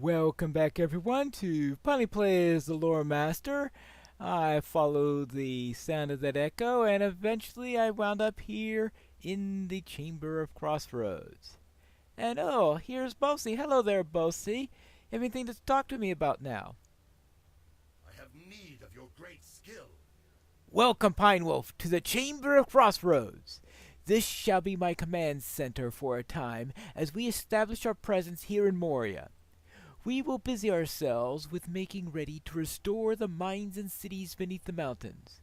Welcome back, everyone, to Pineleaf as the Lore Master. I followed the sound of that echo, and eventually I wound up here in the Chamber of Crossroads. And oh, here's Bosie. Hello there, Bosie. Anything to talk to me about now? I have need of your great skill. Welcome, Pine Wolf, to the Chamber of Crossroads. This shall be my command center for a time as we establish our presence here in Moria. We will busy ourselves with making ready to restore the mines and cities beneath the mountains.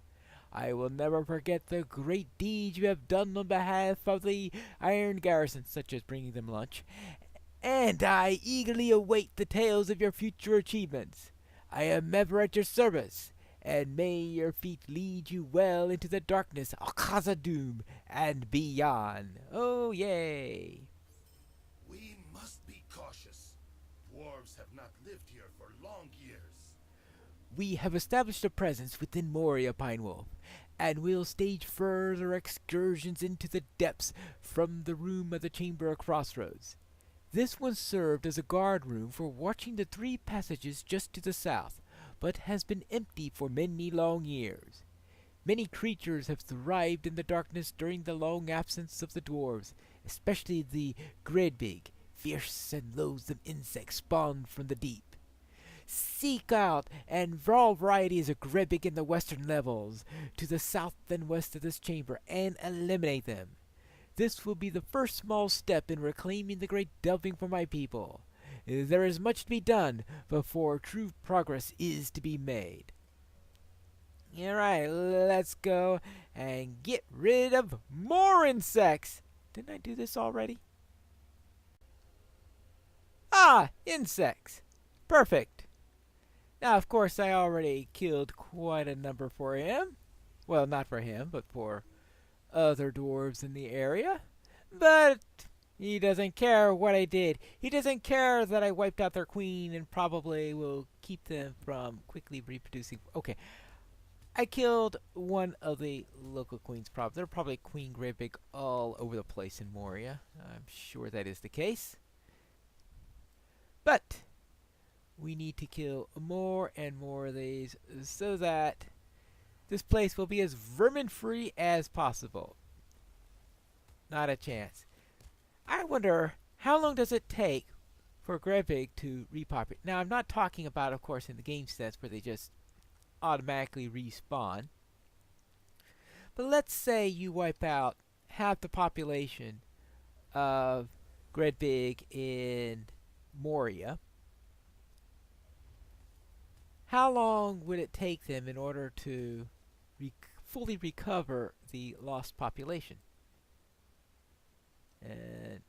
I will never forget the great deeds you have done on behalf of the Iron Garrison, such as bringing them lunch, and I eagerly await the tales of your future achievements. I am ever at your service, and may your feet lead you well into the darkness of Khazad-dûm and beyond. Oh, yay! We must be cautious. Dwarves have not lived here for long years. We have established a presence within Moria, Pine Wolf, and will stage further excursions into the depths from the room of the Chamber of Crossroads. This one served as a guard room for watching the three passages just to the south, but has been empty for many long years. Many creatures have thrived in the darkness during the long absence of the dwarves, especially the Gredbig, fierce and loathsome insects spawned from the deep. Seek out and all varieties of Gredbig in the western levels, to the south and west of this chamber, and eliminate them. This will be the first small step in reclaiming the great delving for my people. There is much to be done before true progress is to be made. Alright, let's go and get rid of more insects. Didn't I do this already? Ah, insects. Perfect. Now, of course, I already killed quite a number for him. Well, not for him, but for other dwarves in the area. But he doesn't care what I did. He doesn't care that I wiped out their queen and probably will keep them from quickly reproducing. Okay. I killed one of the local queens. There are probably Queen Gredbig all over the place in Moria. I'm sure that is the case. But we need to kill more and more of these so that this place will be as vermin-free as possible. Not a chance. I wonder, how long does it take for Gredbig to repopulate? Now, I'm not talking about, of course, in the game sense where they just automatically respawn. But let's say you wipe out half the population of Gredbig in Moria. How long would it take them in order to fully recover the lost population? And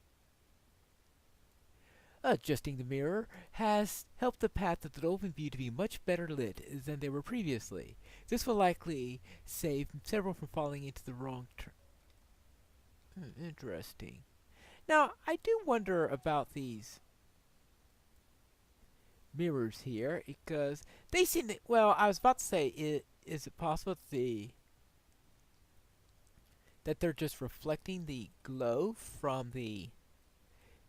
adjusting the mirror has helped the path of the Dolphin View to be much better lit than they were previously. This will likely save several from falling into the wrong turn. Interesting. Now, I do wonder about these mirrors here, because they seem to, well, I was about to say, is it possible that they're just reflecting the glow from the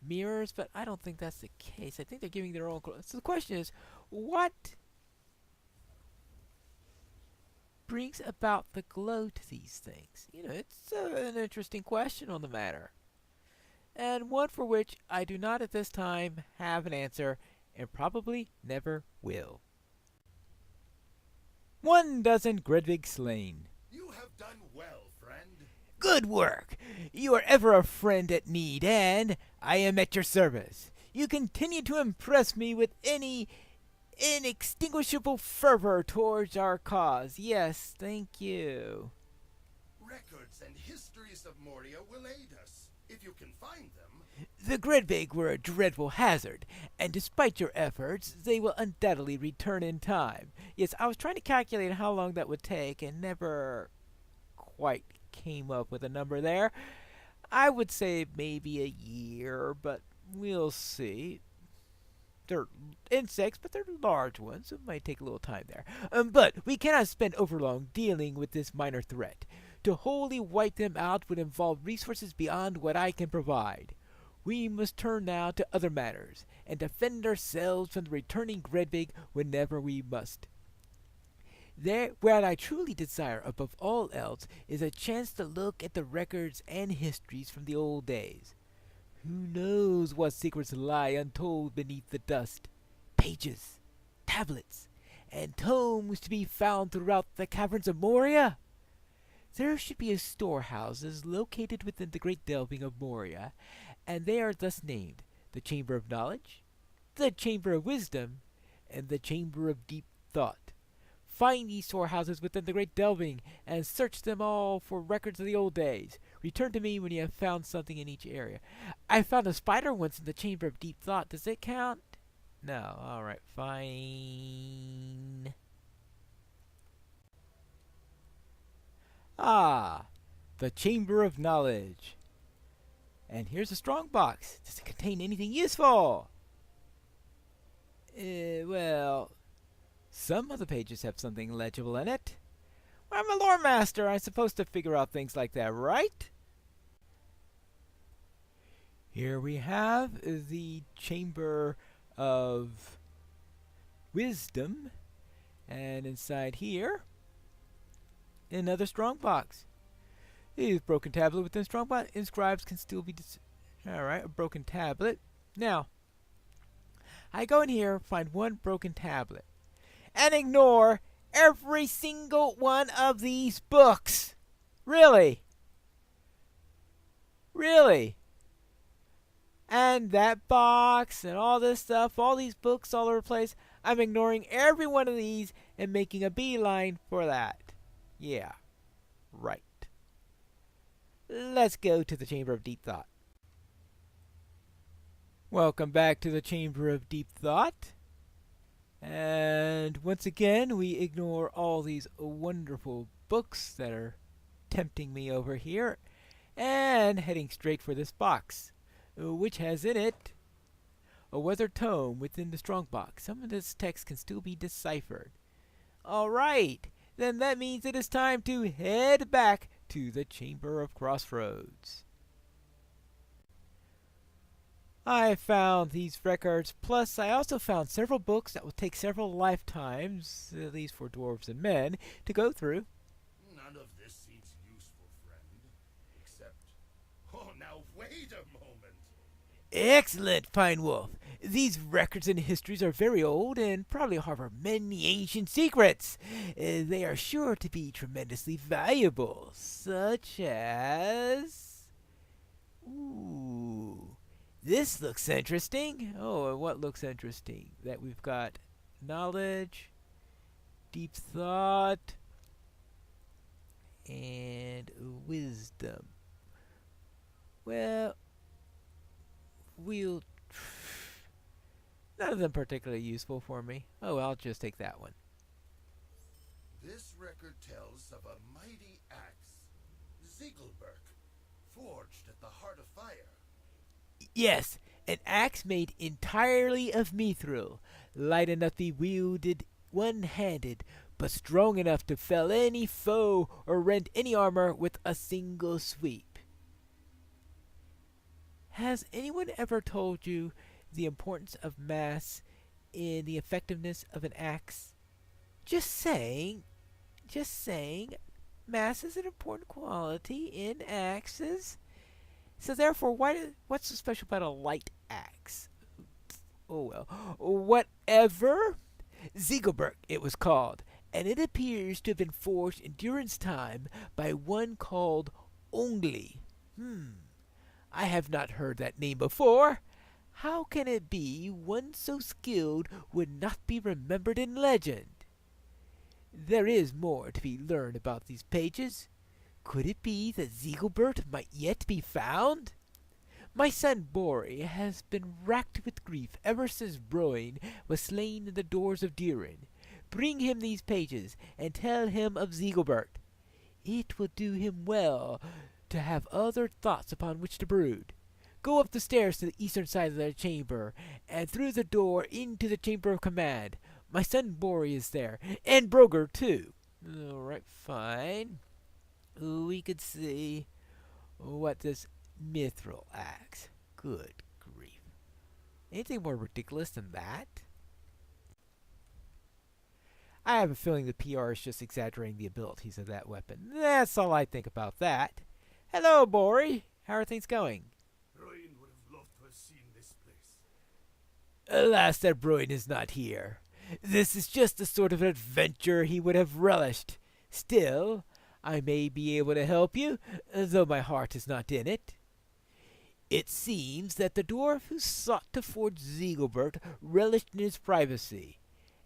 mirrors, but I don't think that's the case. I think they're giving their own glow. So the question is, what brings about the glow to these things? You know, it's an interesting question on the matter, and one for which I do not at this time have an answer, and probably never will. 1 dozen Gredbig slain. You have done well, friend. Good work! You are ever a friend at need, and I am at your service. You continue to impress me with any inextinguishable fervor towards our cause. Yes, thank you. Records and histories of Moria will aid us, if you can find them. The Gredbig were a dreadful hazard, and despite your efforts, they will undoubtedly return in time. Yes, I was trying to calculate how long that would take, and never quite came up with a number there. I would say maybe a year, but we'll see. They're insects, but they're large ones, so it might take a little time there. But we cannot spend overlong dealing with this minor threat. To wholly wipe them out would involve resources beyond what I can provide. we must turn now to other matters, and defend ourselves from the returning Gredvig whenever we must. What I truly desire above all else is a chance to look at the records and histories from the old days. Who knows what secrets lie untold beneath the dust? Pages, tablets, and tomes to be found throughout the caverns of Moria? There should be storehouses located within the great delving of Moria, and they are thus named the Chamber of Knowledge, the Chamber of Wisdom, and the Chamber of Deep Thought. Find these storehouses within the great delving, and search them all for records of the old days. Return to me when you have found something in each area. I found a spider once in the Chamber of Deep Thought. Does it count? No. Alright, fine. Ah, the Chamber of Knowledge. And here's a strong box. Does it contain anything useful? Well, some of the pages have something legible in it. Well, I'm a lore master. I'm supposed to figure out things like that, right? Here we have the Chamber of Wisdom. And inside here, another strong box. These broken tablet within strong box. Inscribes can still be... Alright, a broken tablet. Now, I go in here, find one broken tablet, and ignore every single one of these books. Really? Really? And that box and all this stuff, all these books all over the place, I'm ignoring every one of these and making a beeline for that. Yeah, right. Let's go to the Chamber of Deep Thought. Welcome back to the Chamber of Deep Thought. And once again, we ignore all these wonderful books that are tempting me over here, and heading straight for this box, which has in it a weathered tome within the strong box. Some of this text can still be deciphered. Alright, then that means it is time to head back to the Chamber of Crossroads. I found these records, plus I also found several books that will take several lifetimes, at least for dwarves and men, to go through. None of this seems useful, friend. Except... Oh, now wait a moment! Excellent, Pine Wolf. These records and histories are very old and probably harbor many ancient secrets. They are sure to be tremendously valuable, such as... Ooh... This looks interesting. Oh, what looks interesting? That we've got knowledge, deep thought, and wisdom. Well, none of them particularly useful for me. Oh, I'll just take that one. This record tells of a mighty axe, Ziegelberg, forged at the heart of fire. Yes, an axe made entirely of mithril, light enough to be wielded one-handed, but strong enough to fell any foe or rend any armor with a single sweep. Has anyone ever told you the importance of mass in the effectiveness of an axe? Just saying, mass is an important quality in axes. So therefore, what's so special about a light axe? Oh well, whatever. Ziegelberg it was called, and it appears to have been forged in Durin's time by one called Ongli. I have not heard that name before. How can it be one so skilled would not be remembered in legend? There is more to be learned about these pages. Could it be that Ziegelbert might yet be found? My son Bori has been racked with grief ever since Broin was slain in the doors of Durin. Bring him these pages, and tell him of Ziegelbert. It will do him well to have other thoughts upon which to brood. Go up the stairs to the eastern side of the chamber, and through the door into the chamber of command. My son Bori is there, and Broger too. Alright, fine. We could see what this mithril axe Good grief. Anything more ridiculous than that? I have a feeling the PR is just exaggerating the abilities of that weapon. That's all I think about that. Hello, Bori. How are things going? Bruin would have loved to have seen this place. Alas, that Bruin is not here. This is just the sort of adventure he would have relished. Still, I may be able to help you, though my heart is not in it. It seems that the dwarf who sought to forge Ziegelbert relished in his privacy,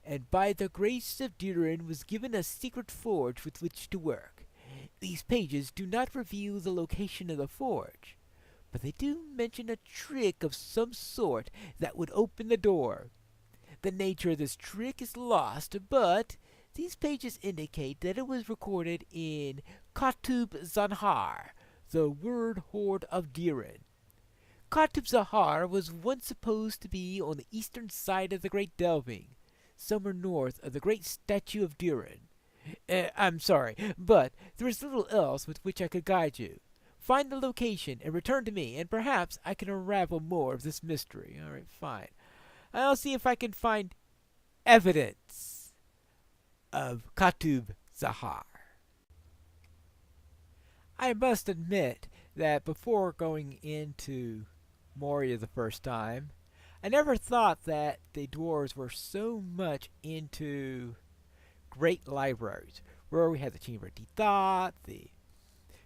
and by the grace of Durin was given a secret forge with which to work. These pages do not reveal the location of the forge, but they do mention a trick of some sort that would open the door. The nature of this trick is lost, but these pages indicate that it was recorded in Katub Zanhar, the word Hoard of Durin. Katub Zahar was once supposed to be on the eastern side of the Great Delving, somewhere north of the great statue of Durin. I'm sorry, but there is little else with which I could guide you. Find the location and return to me, and perhaps I can unravel more of this mystery. All right, fine. I'll see if I can find evidence of Katub Zahar. I must admit that before going into Moria the first time, I never thought that the dwarves were so much into great libraries, where we had the Chamber of Thought, the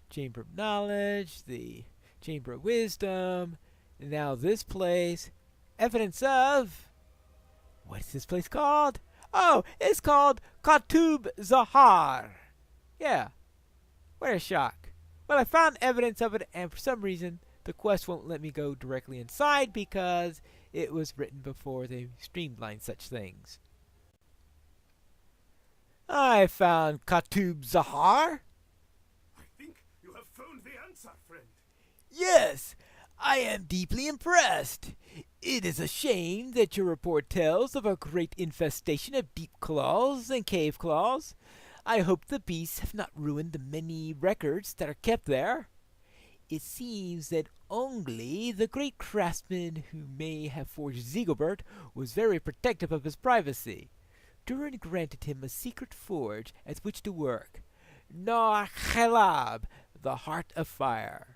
Chamber of Knowledge, the Chamber of Wisdom, and now this place, evidence of... What is this place called? Oh, it's called Katub Zahar. Yeah, what a shock. Well, I found evidence of it, and for some reason, the quest won't let me go directly inside because it was written before they streamlined such things. I found Katub Zahar. I think you have found the answer, friend. Yes, I am deeply impressed. It is a shame that your report tells of a great infestation of deep claws and cave claws. I hope the beasts have not ruined the many records that are kept there. It seems that only the great craftsman who may have forged Ziegelbert was very protective of his privacy. Durin granted him a secret forge at which to work, Nar Khelab, the Heart of Fire.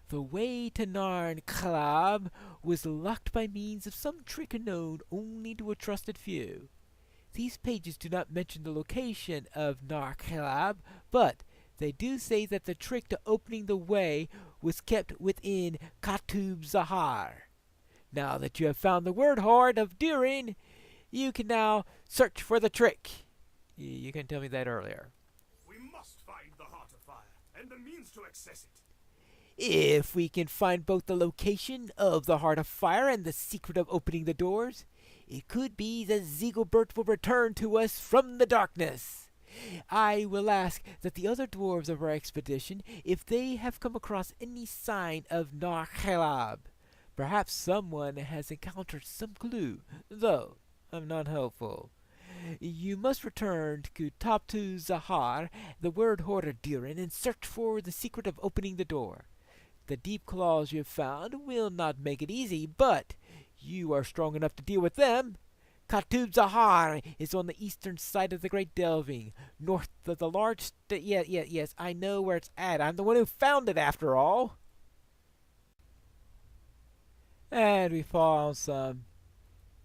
The way to Nar Khelab was locked by means of some trick known only to a trusted few. These pages do not mention the location of Nar Khelab, but they do say that the trick to opening the way was kept within Katub Zahar. Now that you have found the word Hoard of Durin, you can now search for the trick. You can tell me that earlier. We must find the Heart of Fire and the means to access it. If we can find both the location of the Heart of Fire and the secret of opening the doors, it could be that Ziegelbert will return to us from the darkness. I will ask that the other dwarves of our expedition if they have come across any sign of Nar Khelab. Perhaps someone has encountered some clue, though I'm not hopeful. You must return to Tabtu Zahar, the word Hoard of Durin, and search for the secret of opening the door. The deep claws you have found will not make it easy, but you are strong enough to deal with them. Katub Zahar is on the eastern side of the Great Delving, north of the large... Yes, I know where it's at. I'm the one who found it, after all. And we found some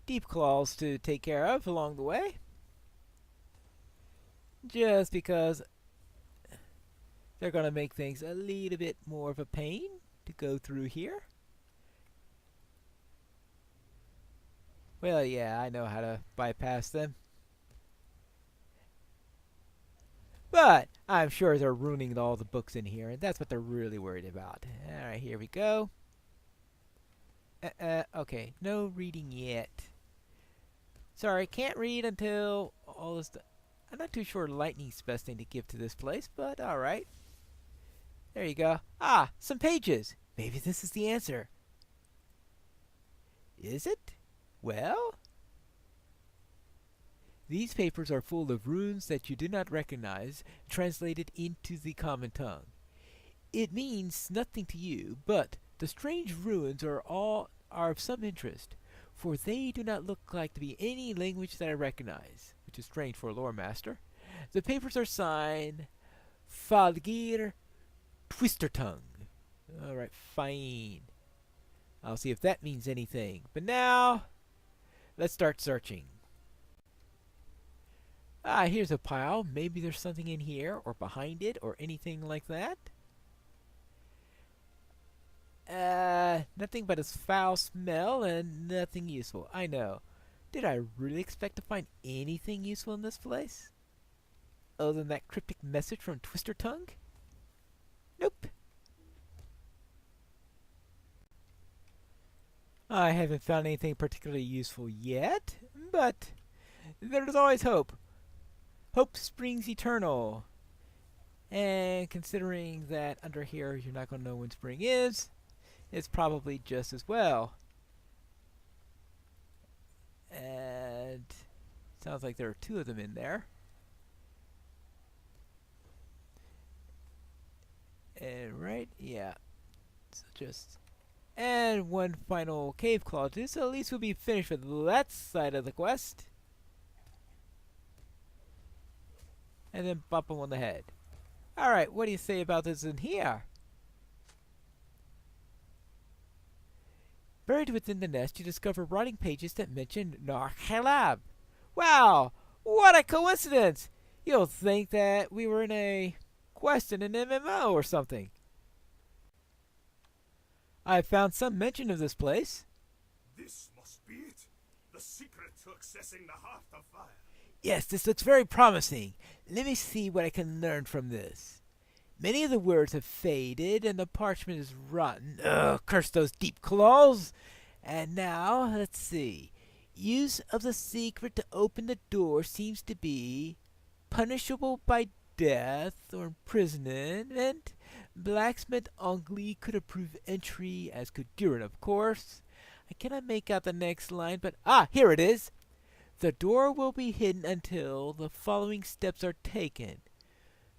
deep claws to take care of along the way. Just because they're going to make things a little bit more of a pain to go through here. Well, yeah, I know how to bypass them. But I'm sure they're ruining all the books in here, and that's what they're really worried about. Alright, here we go. Okay, no reading yet. Sorry, can't read until all this... I'm not too sure lightning's the best thing to give to this place, but alright. There you go. Ah, some pages. Maybe this is the answer. Is it? Well? These papers are full of runes that you do not recognize, translated into the common tongue. It means nothing to you, but The strange ruins are of some interest, for they do not look like to be any language that I recognize, which is strange for a lore master. The papers are signed Falgir Twistertongue. Alright, fine. I'll see if that means anything. But now, let's start searching. Ah, here's a pile. Maybe there's something in here, or behind it, or anything like that. Nothing but a foul smell and nothing useful. I know. Did I really expect to find anything useful in this place? Other than that cryptic message from Twistertongue? Nope. I haven't found anything particularly useful yet, but there's always hope. Hope springs eternal. And considering that under here you're not going to know when spring is, it's probably just as well. And sounds like there are two of them in there. And right, yeah. So just and one final cave claw too, so at least we'll be finished with that side of the quest. And then bump him on the head. Alright, what do you say about this in here? Buried within the nest, you discover rotting pages that mention Narhalab. Wow! What a coincidence! You'll think that we were in a quest in an MMO or something. I found some mention of this place. This must be it. The secret to accessing the Heart of Fire. Yes, this looks very promising. Let me see what I can learn from this. Many of the words have faded and the parchment is rotten. Ugh, curse those deep claws! And now, let's see. Use of the secret to open the door seems to be punishable by death or imprisonment. Blacksmith Ongli could approve entry, as could Durin, of course. I cannot make out the next line, but here it is. The door will be hidden until the following steps are taken.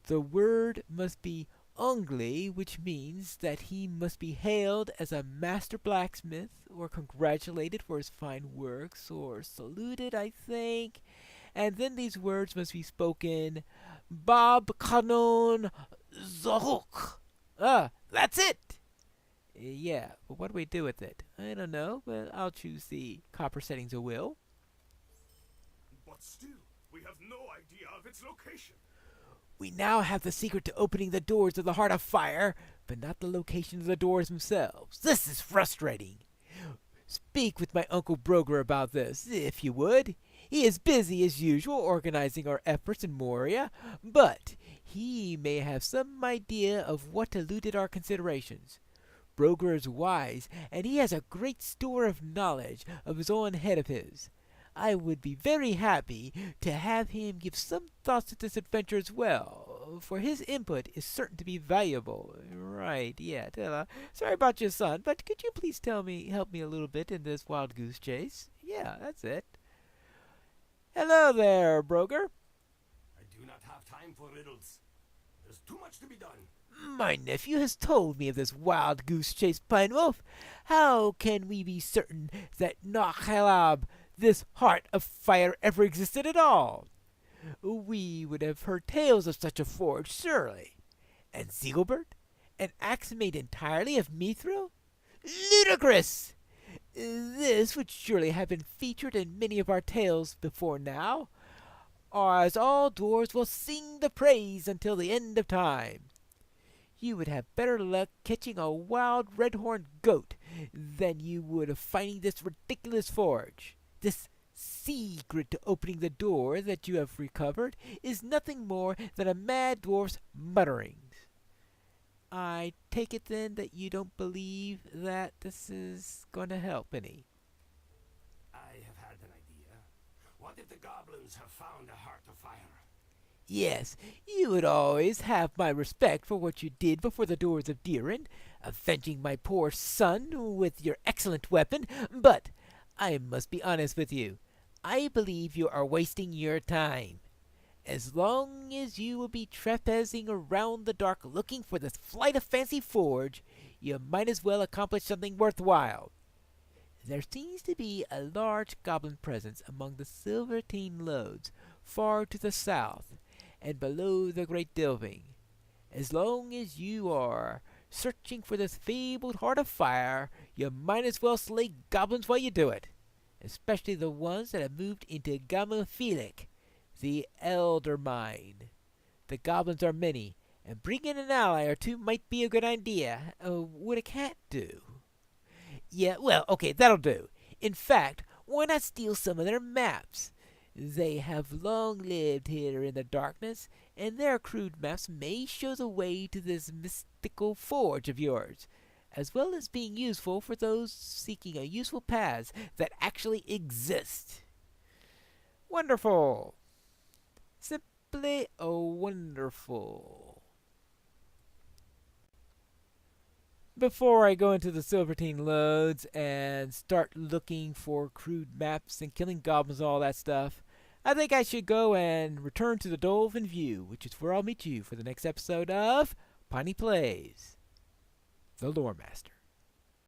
The word must be Ongli, which means that he must be hailed as a master blacksmith, or congratulated for his fine works, or saluted, I think. And then these words must be spoken, Bab Kanon Zahuk. That's it! Yeah, but what do we do with it? I don't know, but I'll choose the copper settings of will. But still, we have no idea of its location. We now have the secret to opening the doors of the Heart of Fire, but not the location of the doors themselves. This is frustrating. Speak with my Uncle Broger about this, if you would. He is busy as usual organizing our efforts in Moria, but he may have some idea of what eluded our considerations. Broger is wise, and he has a great store of knowledge of his own ahead of his. I would be very happy to have him give some thoughts to this adventure as well, for his input is certain to be valuable. Right, yeah. Sorry about your son, but could you please help me a little bit in this wild goose chase? Yeah, that's it. Hello there, Broger. I do not have time for riddles. There's too much to be done. My nephew has told me of this wild goose chase, Pine Wolf. How can we be certain that Nahalab, this Heart of Fire, ever existed at all? We would have heard tales of such a forge, surely. And Ziegelbert? An axe made entirely of mithril? Ludicrous! This would surely have been featured in many of our tales before now, as all dwarves will sing the praise until the end of time. You would have better luck catching a wild red-horned goat than you would of finding this ridiculous forge. This secret to opening the door that you have recovered is nothing more than a mad dwarf's mutterings. I take it then that you don't believe that this is going to help any. I have had an idea. What if the goblins have found a Heart of Fire? Yes, you would always have my respect for what you did before the doors of Durin, avenging my poor son with your excellent weapon, but I must be honest with you. I believe you are wasting your time. As long as you will be trespassing around the dark looking for this flight of fancy forge, you might as well accomplish something worthwhile. There seems to be a large goblin presence among the Silvertine Lodes, far to the south, and below the Great Delving. As long as you are searching for this fabled Heart of Fire, you might as well slay goblins while you do it, especially the ones that have moved into Gamophilic, the Elder Mine. The goblins are many, and bringing an ally or two might be a good idea. Would a cat do? Yeah, well, okay, that'll do. In fact, why not steal some of their maps? They have long lived here in the darkness, and their crude maps may show the way to this mystical forge of yours, as well as being useful for those seeking a useful paths that actually exist. Wonderful. Simply wonderful. Before I go into the Silvertine Lodes and start looking for crude maps and killing goblins and all that stuff, I think I should go and return to the Dolphin View, which is where I'll meet you for the next episode of Piney Plays, the Lore Master.